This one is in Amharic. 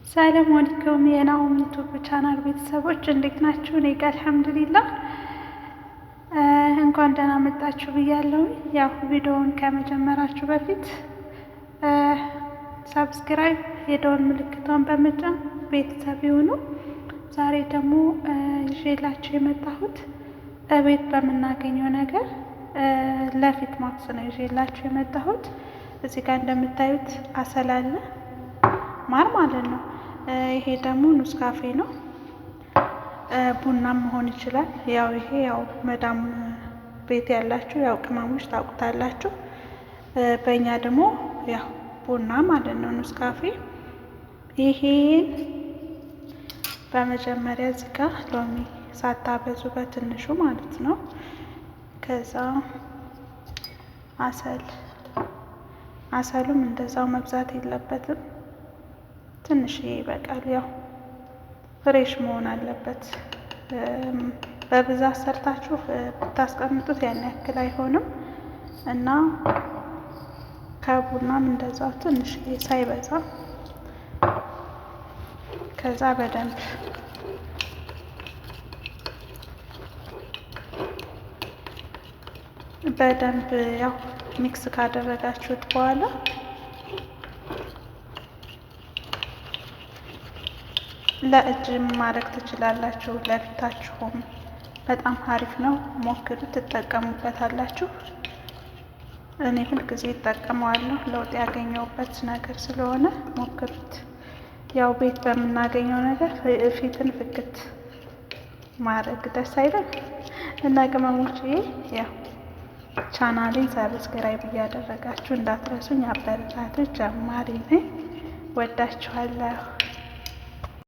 ሰላም አለይኩም የናሆም ዩቲዩብ ቻናል ቤተሰቦች እንዴት ናችሁ? እኔ ጋር አልሐምዱሊላህ። እንኳን ደህና መጣችሁ ብያለሁ። ያው ቪዲዮውን ከመጀመራችሁ በፊት ሰብስክራይብ የደወል ምልክቷን በመጫን ቤተሰብ ይሁኑ። ዛሬ ደግሞ ይዤላችሁ የመጣሁት እቤት በምናገኘው ነገር ለፊት ማክስ ነው ይዤላችሁ የመጣሁት። እዚህ ጋር እንደምታዩት አሰል አለ፣ ማር ማለት ነው። ይሄ ደግሞ ኑስካፌ ነው። ቡናም መሆን ይችላል። ያው ይሄ ያው መዳም ቤት ያላችሁ ያው ቅመሞች ታውቁታላችሁ። በእኛ ደግሞ ያው ቡና ማለት ነው ኑስካፌ። ይሄን በመጀመሪያ እዚህ ጋር ሎሚ ሳታበዙ በትንሹ ማለት ነው። ከዛ አሰሉም እንደዛው መብዛት የለበትም፣ ትንሽ ይበቃል። ያው ፍሬሽ መሆን አለበት። በብዛት ሰርታችሁ ብታስቀምጡት ያን ያክል አይሆንም እና ከቡናም እንደዛው ትንሽ ሳይበዛ ከዛ በደንብ ያው ሚክስ ካደረጋችሁት በኋላ ለእጅም ማድረግ ትችላላችሁ። ለፊታችሁም በጣም አሪፍ ነው። ሞክሩ፣ ትጠቀሙበታላችሁ። እኔ ሁልጊዜ እጠቀመዋለሁ። ለውጥ ያገኘሁበት ነገር ስለሆነ ሞክሩት። ያው ቤት በምናገኘው ነገር ፊትን ፍክት ማድረግ ደስ አይደል? እና ቅመሞች ያው ቻናሌን ሰብስክራይብ እያደረጋችሁ እንዳትረሱኝ። አበረታቶች ጀማሪ ነኝ። ወዳችኋለሁ።